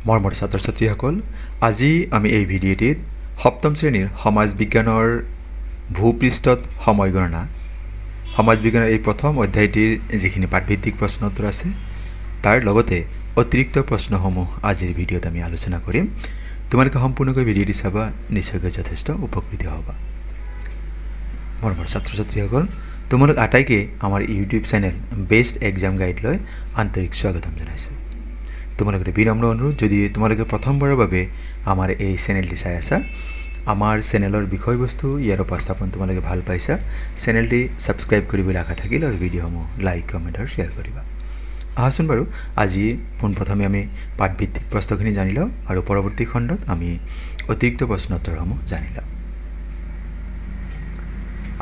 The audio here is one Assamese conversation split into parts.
মৰমৰ ছাত্ৰ-ছাত্ৰীসকল আজি আমি এই ভিডিঅ'টিত সপ্তম শ্ৰেণীৰ সমাজ বিজ্ঞানৰ ভূপৃষ্ঠত সময় গণনা সমাজ বিজ্ঞানৰ এই প্ৰথম অধ্যায়টিৰ যিখিনি পাঠভিত্তিক প্ৰশ্ন উত্তৰ আছে তাৰ লগতে অতিৰিক্ত প্ৰশ্নসমূহ আজিৰ ভিডিঅ'ত আমি আলোচনা কৰিম তোমালোকে সম্পূৰ্ণকৈ ভিডিঅ'টি চাবা নিশ্চয়কৈ যথেষ্ট উপকৃত হ'বা মৰমৰ ছাত্ৰ-ছাত্ৰীসকল তোমালোক আটাইকে আমাৰ YouTube channel best exam guide লৈ আন্তৰিক স্বাগতম জনাইছোঁ তোমালোকে বিনম্ৰ অনুৰোধ যদি তোমালোকে প্ৰথমবাৰৰ বাবে আমাৰ এই চেনেলটি চাই আছা আমাৰ চেনেলৰ বিষয়বস্তু ইয়াৰ উপস্থাপন তোমালোকে ভাল পাইছা চেনেলটি সাবস্ক্ৰাইব কৰিবলৈ আশা থাকিল আৰু ভিডিঅ'সমূহ লাইক কমেন্ট আৰু শেয়াৰ কৰিবা আহাচোন বাৰু আজি পোনপ্ৰথমে আমি পাঠভিত্তিক প্ৰশ্নখিনি জানি লওঁ আৰু পৰৱৰ্তী খণ্ডত আমি অতিৰিক্ত প্ৰশ্ন উত্তৰসমূহ জানি লওঁ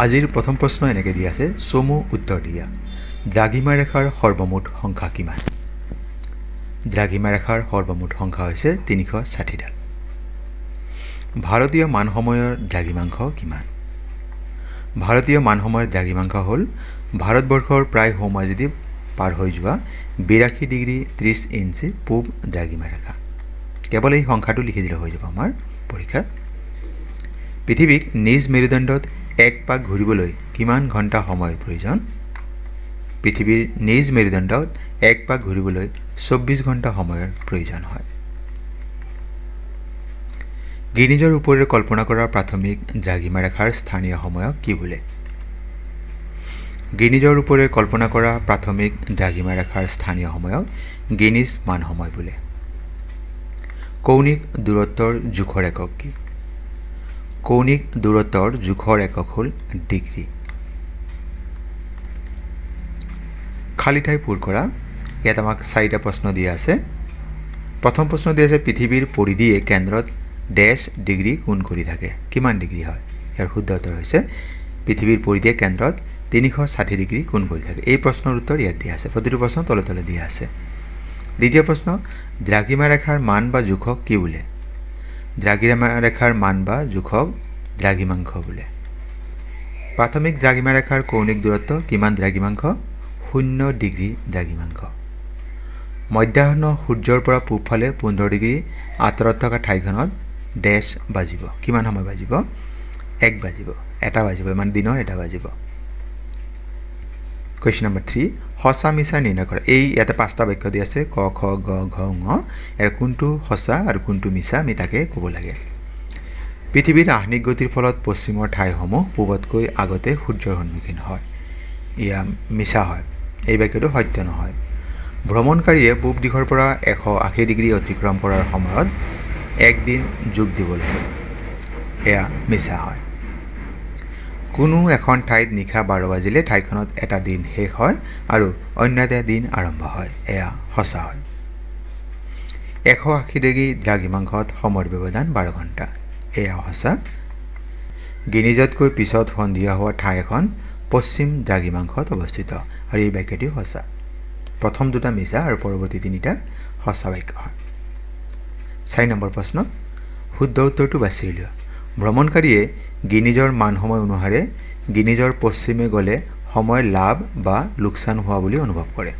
আজিৰ প্ৰথম প্ৰশ্ন এনেকৈ দিয়া আছে চমু উত্তৰ দিয়া দ্ৰাঘিমা ৰেখাৰ সৰ্বমুঠ সংখ্যা কিমান দ্ৰাঘিমা ৰেখাৰ সৰ্বমুঠ সংখ্যা হৈছে 360 ডাল ভাৰতীয় মানসময়ৰ দ্ৰাঘিমাংশ কিমান ভাৰতীয় মানসময়ৰ দ্ৰাঘিমাংশ হ'ল ভাৰতবৰ্ষৰ প্ৰায় সমজদি পাৰ হৈ যোৱা 82 ডিগ্ৰী 30 ইঞ্চি পূব দ্ৰাঘিমা ৰেখা কেৱল এই সংখ্যাটো লিখি দিলে হৈ যাব আমাৰ পৰীক্ষাত পৃথিৱীক নিজ মেৰুদণ্ডত এক পাক ঘূৰিবলৈ কিমান ঘণ্টা সময়ৰ প্ৰয়োজন পৃথিৱীৰ নিজ মেৰুদণ্ডত এক পাক ঘূৰিবলৈ 24 ঘণ্টা সময়ৰ প্ৰয়োজন হয় গিনিজৰ ওপৰেৰে কল্পনা কৰা প্ৰাথমিক দ্ৰাঘিমা ৰেখাৰ স্থানীয় সময়ক কি বোলে গিনিজৰ ওপৰেৰে কল্পনা কৰা প্ৰাথমিক দ্ৰাঘিমা ৰেখাৰ স্থানীয় সময়ক গিনিজ মান সময় বোলে কৌণিক দূৰত্বৰ জোখৰ একক কি কৌণিক দূৰত্বৰ জোখৰ একক হ'ল ডিগ্ৰী খালি ঠাই পূৰ কৰা ইয়াত আমাক 4টা প্ৰশ্ন দিয়া আছে প্ৰথম প্ৰশ্ন দিয়া আছে পৃথিৱীৰ পৰিধিয়ে কেন্দ্ৰত ডেশ ডিগ্ৰী কোণ কৰি থাকে কিমান ডিগ্ৰী হয় ইয়াৰ শুদ্ধ উত্তৰ হৈছে পৃথিৱীৰ পৰিধিয়ে কেন্দ্ৰত 360 ডিগ্ৰী কোণ কৰি থাকে এই প্ৰশ্নৰ উত্তৰ ইয়াত দিয়া আছে প্ৰতিটো প্ৰশ্ন তলে তলে দিয়া আছে দ্বিতীয় প্ৰশ্ন দ্ৰাঘিমা ৰেখাৰ মান বা জোখক কি বোলে দ্ৰাঘিমা ৰেখাৰ মান বা জোখক দ্ৰাঘিমাংশ বোলে প্ৰাথমিক দ্ৰাঘিমা ৰেখাৰ কৌণিক দূৰত্ব কিমান দ্ৰাঘিমাংশ 0 ডিগ্ৰী দ্ৰাঘিমাংশ মধ্যাহ্ন সূৰ্যৰ পৰা পূবফালে 15 ডিগ্ৰী আঁতৰত থকা ঠাইখনত ডেশ বাজিব কিমান সময় বাজিব 1 বাজিব এটা বাজিব মানে দিনৰ এটা বাজিব কোৱেশ্চন নম্বৰ 3 হসা মিছা নিৰ্ণয় কৰা এই ইয়াতে 5টা বাক্য দি আছে ক খ গ ঘ ঙ এৰ কোনটো হসা আৰু কোনটো মিছা আমি তাকে ক'ব লাগে পৃথিৱীৰ আহ্নিক গতিৰ ফলত পশ্চিমৰ ঠাইসমূহ পূবতকৈ আগতে সূৰ্যৰ সন্মুখীন হয় ইয়া মিছা হয় এই বাক্যটো সত্য নহয় ভ্ৰমণকাৰীয়ে পূব দিশৰ পৰা 180 ডিগ্ৰী অতিক্ৰম কৰাৰ সময়ত এক দিন যোগ দিব লাগে এয়া মিছা হয় কোনো এখন ঠাইত নিশা 12 বাজিলে ঠাইখনত এটা দিন শেষ হয় আৰু অন্য এটা দিন আৰম্ভ হয় এয়া সঁচা হয় 180 ডিগ্ৰী দ্ৰাঘিমাংশত সময়ৰ ব্যৱধান 12 ঘণ্টা এয়া সঁচা গিনিজতকৈ পিছত সন্ধিয়া হোৱা ঠাই এখন পশ্চিম দ্ৰাঘিমাংশত অৱস্থিত আৰু এই বাক্যটি সঁচা প্ৰথম দুটা মিছা আৰু পৰৱৰ্তী তিনিটা সঁচা বাক্য হয় 4 নম্বৰ প্ৰশ্ন শুদ্ধ উত্তৰটো বাছি উলিওৱা ভ্ৰমণকাৰীয়ে গিনিজৰ মান সময় অনুসাৰে গিনিজৰ পশ্চিমে গ'লে সময় লাভ বা লোকচান হোৱা বুলি অনুভৱ কৰে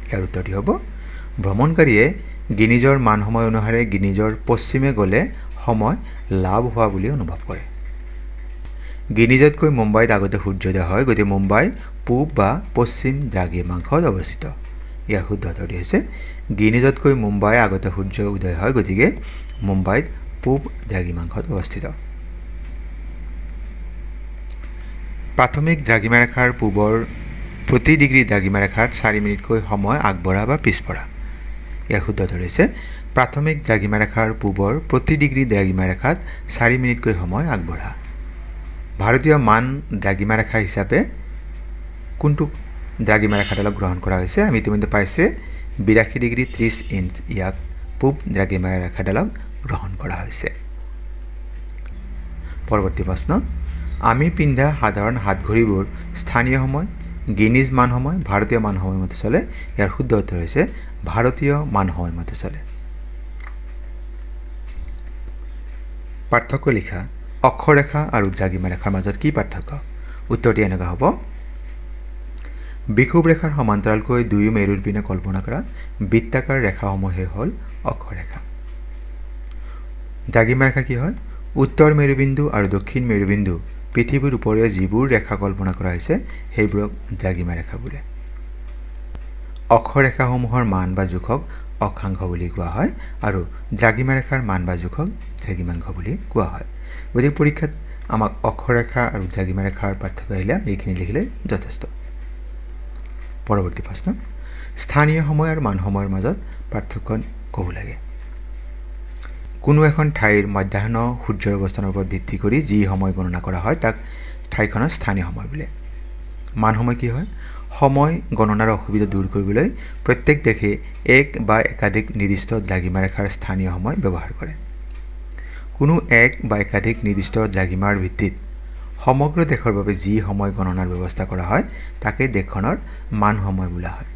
ইয়াৰ উত্তৰটি হ'ব ভ্ৰমণকাৰীয়ে গিনিজৰ মান সময় অনুসাৰে গিনিজৰ পশ্চিমে গ'লে সময় লাভ হোৱা বুলি অনুভৱ কৰে গিনিজতকৈ মুম্বাইত আগতে সূৰ্যোদয় হয় গতিকে মুম্বাই পূব বা পশ্চিম দ্ৰাঘিমাংশত অৱস্থিত ইয়াৰ শুদ্ধ উত্তৰটি হৈছে গিনিজতকৈ মুম্বাই আগতে সূৰ্য উদয় হয় গতিকে মুম্বাইত পূব দ্ৰাঘিমাংশত অৱস্থিত প্ৰাথমিক দ্ৰাঘিমা ৰেখাৰ পূবৰ প্ৰতি ডিগ্ৰী দ্ৰাঘিমা ৰেখাত 4 মিনিটকৈ সময় আগবঢ়া বা পিছপৰা ইয়াৰ শুদ্ধ উত্তৰ হৈছে প্ৰাথমিক দ্ৰাঘিমা ৰেখাৰ পূবৰ প্ৰতি ডিগ্ৰী দ্ৰাঘিমা ৰেখাত 4 মিনিটকৈ সময় আগবঢ়া ভাৰতীয় মান দ্ৰাঘিমা ৰেখা হিচাপে কোনটো দ্ৰাঘিমা ৰেখাডালক গ্ৰহণ কৰা হৈছে আমি ইতিমধ্যে পাইছে 82 ডিগ্ৰী 30 ইঞ্চ ইয়াক পূব দ্ৰাঘিমা ৰেখাডালক গ্ৰহণ কৰা হৈছে পৰৱৰ্তী প্ৰশ্ন আমি পিন্ধা সাধাৰণ হাতঘড়ীবোৰ স্থানীয় সময় গিনিজ মান সময় ভাৰতীয় মান সময় মতে চলে ইয়াৰ শুদ্ধ উত্তৰ হৈছে ভাৰতীয় মান সময় মতে চলে পাৰ্থক্য লিখা অক্ষৰেখা আৰু দ্ৰাঘিমা ৰেখাৰ মাজত কি পাৰ্থক্য উত্তৰটি এনেকুৱা হ'ব বিষুৱ ৰেখাৰ সমান্তৰালকৈ দুয়ো মেৰুৰ পিনে কল্পনা কৰা বৃত্তাকাৰ ৰেখাসমূহে হ'ল অক্ষৰেখা। দ্ৰাঘিমা ৰেখা কি হয়? উত্তৰ মেৰুবিন্দু আৰু দক্ষিণ মেৰুবিন্দু পৃথিৱীৰ ওপৰেৰে যিবোৰ ৰেখা কল্পনা কৰা হৈছে সেইবোৰক দ্ৰাঘিমা ৰেখা বোলে। অক্ষৰেখাসমূহৰ মান বা জোখক অক্ষাংশ বুলি কোৱা হয় আৰু দ্ৰাঘিমা ৰেখাৰ মান বা জোখক দ্ৰাঘিমাংশ বুলি কোৱা হয়। গতিকে পৰীক্ষাত আমাক অক্ষৰেখা আৰু দ্ৰাঘিমা ৰেখাৰ পাৰ্থক্য আহিলে এইখিনি লিখিলে যথেষ্ট। পৰৱৰ্তী প্ৰশ্ন, স্থানীয় সময় আৰু মান সময়ৰ মাজত পাৰ্থক্য ক'ব লাগে। কোনো এখন ঠাইৰ মধ্যাহ্ন সূৰ্যৰ অৱস্থানৰ ওপৰত ভিত্তি কৰি যি সময় গণনা কৰা হয় তাক ঠাইখনৰ স্থানীয় সময় বোলে। মান সময় কি হয়? সময় গণনাৰ অসুবিধা দূৰ কৰিবলৈ প্ৰত্যেক দেশে এক বা একাধিক নিৰ্দিষ্ট দ্ৰাঘিমা ৰেখাৰ স্থানীয় সময় ব্যৱহাৰ কৰে। কোনো এক বা একাধিক নিৰ্দিষ্ট দ্ৰাঘিমাৰ ভিত্তিত সমগ্ৰ দেশৰ বাবে যি সময় গণনাৰ ব্যৱস্থা কৰা হয় তাকে দেশখনৰ মান সময় বোলা হয়।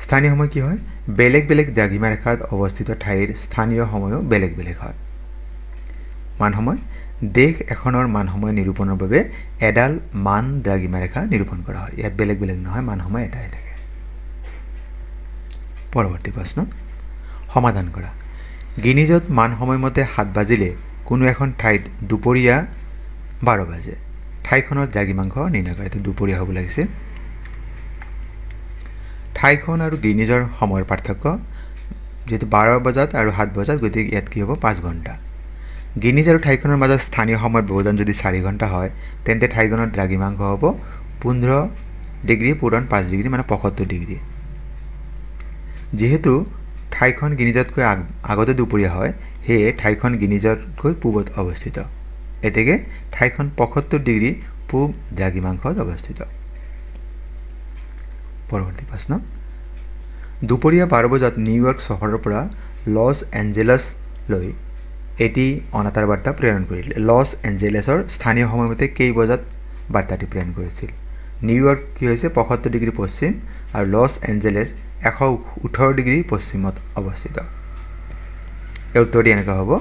স্থানীয় সময় কি হয়? বেলেগ বেলেগ দ্ৰাঘিমা ৰেখাত অৱস্থিত ঠাইৰ স্থানীয় সময়ো বেলেগ বেলেগ হয়। মান সময়, দেশ এখনৰ মান সময় নিৰূপণৰ বাবে এডাল মান দ্ৰাঘিমা ৰেখা নিৰূপণ কৰা হয়। ইয়াত বেলেগ বেলেগ নহয়, মান সময় এটাই থাকে। পৰৱৰ্তী প্ৰশ্ন, সমাধান কৰা। গিনিজত মান সময়মতে 7 বাজিলে কোনো এখন ঠাইত দুপৰীয়া 12 বাজে। ঠাইখনৰ দ্ৰাঘিমাংশ নিৰ্ণয় কৰা। এইটো দুপৰীয়া হ'ব লাগিছিল। ঠাইখন আৰু গিনিজৰ সময়ৰ পাৰ্থক্য যিহেতু 12 বজাত আৰু 7 বজাত, গতিকে ইয়াত কি হ'ব? 5 ঘণ্টা। গিনিজ আৰু ঠাইখনৰ মাজত স্থানীয় সময়ৰ ব্যৱধান যদি 4 ঘণ্টা হয় তেন্তে ঠাইখনৰ দ্ৰাঘিমাংশ হ'ব 15 ডিগ্ৰী পূৰণ 5 ডিগ্ৰী মানে 75 ডিগ্ৰী। যিহেতু ঠাইখন গিনিজতকৈ আগতে দুপৰীয়া হয় সেয়ে ঠাইখন গিনিজতকৈ পূবত অৱস্থিত। এতেকে ঠাইখন 75 ডিগ্ৰী পূব দ্ৰাঘিমাংশত অৱস্থিত। পৰৱৰ্তী প্ৰশ্ন, দুপৰীয়া 12 বজাত নিউয়ৰ্ক চহৰৰ পৰা লছ এঞ্জেলেছলৈ এটি অনাতাঁৰ বাৰ্তা প্ৰেৰণ কৰিলে। লছ এঞ্জেলেছৰ স্থানীয় সময়মতে কেই বজাত বাৰ্তাটি প্ৰেৰণ কৰিছিল? নিউয়ৰ্ক কি হৈছে 75 ডিগ্ৰী পশ্চিম আৰু লছ এঞ্জেলেছ 118 ডিগ্ৰী পশ্চিমত অৱস্থিত। এই উত্তৰটি এনেকুৱা হ'ব,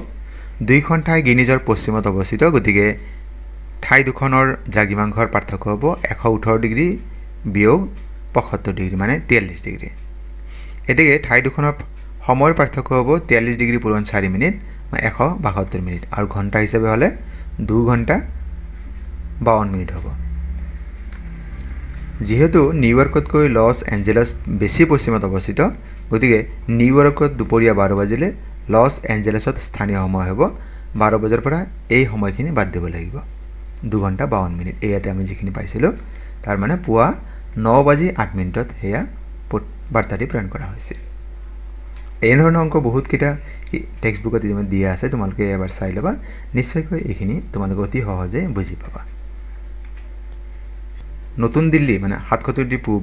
দুইখন ঠাই গিনিজৰ পশ্চিমত অৱস্থিত, গতিকে ঠাই দুখনৰ দ্ৰাঘিমাংশৰ পাৰ্থক্য হ'ব 118 ডিগ্ৰী বিয়োগ 75 ডিগ্ৰী মানে 43 ডিগ্ৰী। এতেকে ঠাই দুখনৰ সময়ৰ পাৰ্থক্য হ'ব 43 ডিগ্ৰী পূৰণ 4 মিনিট 172 মিনিট আৰু ঘণ্টা হিচাপে হ'লে 2 ঘণ্টা 52 মিনিট হ'ব। যিহেতু নিউয়ৰ্কতকৈ লছ এঞ্জেলেছ বেছি পশ্চিমত অৱস্থিত, গতিকে নিউয়ৰ্কত দুপৰীয়া 12 বাজিলে লছ এঞ্জেলেছত স্থানীয় সময় হ'ব 12 বজাৰ পৰা এই সময়খিনি বাদ দিব লাগিব, 2 ঘণ্টা 52 মিনিট। ইয়াতে আমি যিখিনি পাইছিলোঁ তাৰ মানে পুৱা 9 বাজি 8 মিনিটত সেয়া বাৰ্তাটি প্ৰেৰণ কৰা হৈছিল। এনেধৰণৰ অংক বহুতকেইটা টেক্সট বুকত দিয়া আছে, তোমালোকে এবাৰ চাই ল'বা, নিশ্চয়কৈ এইখিনি তোমালোকে অতি সহজে বুজি পাবা। নতুন দিল্লী মানে 77 ডিগ্ৰী পূব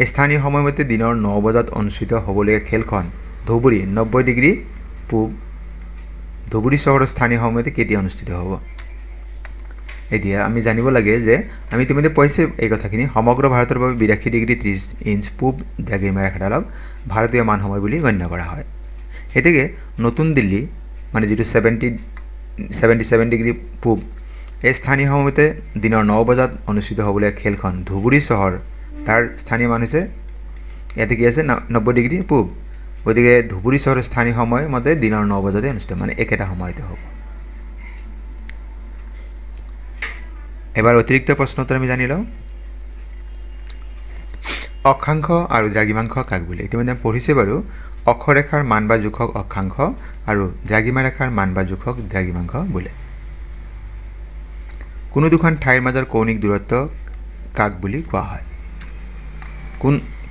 স্থানীয় সময়মতে দিনৰ 9 বজাত অনুষ্ঠিত হ'বলগীয়া খেলখন ধুবুৰী 90 ডিগ্ৰী পূব ধুবুৰী চহৰৰ স্থানীয় সময়মতে কেতিয়া অনুষ্ঠিত হ'ব? এতিয়া আমি জানিব লাগে যে আমি ইতিমধ্যে পাইছোঁ এই কথাখিনি, সমগ্ৰ ভাৰতৰ বাবে 82 ডিগ্ৰী 30 ইঞ্চ পূব দ্ৰাঘিমা ৰেখাডালক ভাৰতীয় মান সময় বুলি গণ্য কৰা হয়। এতেকে নতুন দিল্লী মানে যিটো 77 ডিগ্ৰী পূব এই স্থানীয় সময়মতে দিনৰ 9 বজাত অনুষ্ঠিত হ'বলগীয়া খেলখন ধুবুৰী চহৰ তাৰ স্থানীয় মান হৈছে ইয়াতে কি আছে 90 ডিগ্ৰী পূব, গতিকে ধুবুৰী চহৰৰ স্থানীয় সময় মতে দিনৰ 9 বজাতে অনুষ্ঠিত মানে একেটা সময়তে হ'ব। এবাৰ অতিৰিক্ত প্ৰশ্ন উত্তৰ আমি জানি লওঁ। অক্ষাংশ আৰু দ্ৰাঘিমাংশ কাক বোলে? ইতিমধ্যে আমি পঢ়িছোঁ বাৰু, অক্ষৰেখাৰ মান বা জোখক অক্ষাংশ আৰু দ্ৰাঘিমা ৰেখাৰ মান বা জোখক দ্ৰাঘিমাংশ বোলে। কোনো দুখন ঠাইৰ মাজৰ কৌণিক দূৰত্ব কাক বুলি কোৱা হয়?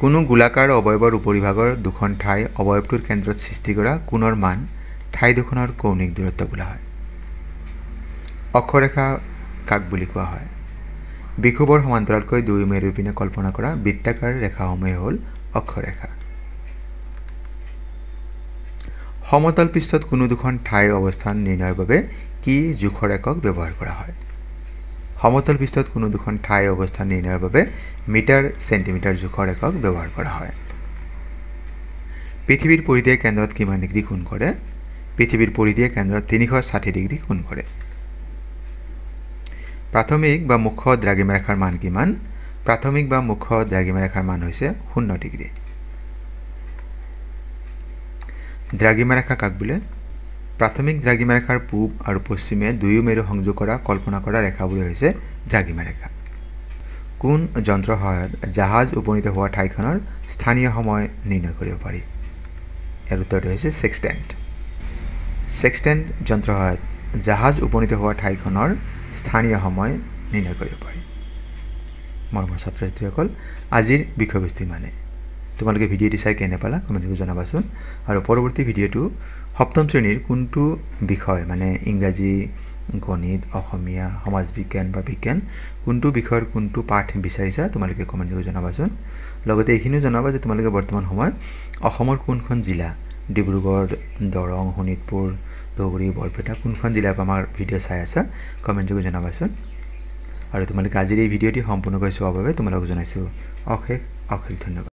কোনো গোলাকাৰ অৱয়ৱৰ উপৰিভাগৰ দুখন ঠাই অৱয়ৱটোৰ কেন্দ্ৰত সৃষ্টি কৰা কোণৰ মান ঠাই দুখনৰ কৌণিক দূৰত্ব বোলা হয়। অক্ষৰেখা কাক বুলি কোৱা হয়? বিষুৱৰ সমান্তৰালকৈ দুই মেৰুৰ পিনে কল্পনা কৰা বৃত্তাকাৰ ৰেখাসমূহে হ'ল অক্ষৰেখা। সমতল পৃষ্ঠত কোনো দুখন ঠাইৰ অৱস্থান নিৰ্ণয়ৰ বাবে কি জোখৰ একক ব্যৱহাৰ কৰা হয়? সমতল পৃষ্ঠত কোনো দুখন ঠাইৰ অৱস্থান নিৰ্ণয়ৰ বাবে মিটাৰ চেণ্টিমিটাৰ জোখৰ একক ব্যৱহাৰ কৰা হয়। পৃথিৱীৰ পৰিধিয়ে কেন্দ্ৰত কিমান ডিগ্ৰী কোণ কৰে? পৃথিৱীৰ পৰিধিয়ে কেন্দ্ৰত 360 ডিগ্ৰী কোণ কৰে। প্ৰাথমিক বা মুখ্য দ্ৰাঘিমাৰেখাৰ মান কিমান প্ৰাথমিক বা মুখ্য দ্ৰাঘিমাৰেখাৰ মান হৈছে 0 ডিগ্ৰী দ্ৰাঘিমাৰেখা কাক বোলে প্ৰাথমিক দ্ৰাঘিমাৰেখাৰ পূব আৰু পশ্চিমে দুয়ো মেৰু সংযোগ কৰা কল্পনা কৰা ৰেখাবোৰ হৈছে দ্ৰাঘিমাৰেখা কোন যন্ত্ৰৰ সহায়ত জাহাজ উপনীত হোৱা ঠাইখনৰ স্থানীয় সময় নিৰ্ণয় কৰিব পাৰি ইয়াৰ উত্তৰটো হৈছে সেক্সটেন্ট যন্ত্ৰৰ সহায়ত জাহাজ উপনীত হোৱা ঠাইখনৰ স্থানীয় সময় নিৰ্ণয় কৰিব পাৰি মৰমৰ ছাত্ৰ-ছাত্ৰীসকল আজিৰ বিষয়বস্তু মানে তোমালোকে ভিডিঅ'টি চাই কেনে পালা কমেণ্টত জনাবাচোন আৰু পৰৱৰ্তী ভিডিঅ'টো সপ্তম শ্ৰেণীৰ কোনটো বিষয় মানে ইংৰাজী গণিত অসমীয়া সমাজ বিজ্ঞান বা বিজ্ঞান কোনটো বিষয়ৰ কোনটো পাঠ বিচাৰিছা তোমালোকে কমেণ্টত জনাবাচোন লগতে এইখিনিও জনাবা যে তোমালোকে বৰ্তমান সময়ত অসমৰ কোনখন জিলা ডিব্ৰুগড় দৰং শোণিতপুৰ ধুবুৰী বৰপেটা কোনখন জিলাৰ পৰা আমাৰ ভিডিঅ' চাই আছা কমেণ্টত জনাবাচোন আৰু তোমালোকে আজিৰ এই ভিডিঅ'টি সম্পূৰ্ণকৈ চোৱাৰ বাবে তোমালোকক জনাইছোঁ অশেষ ধন্যবাদ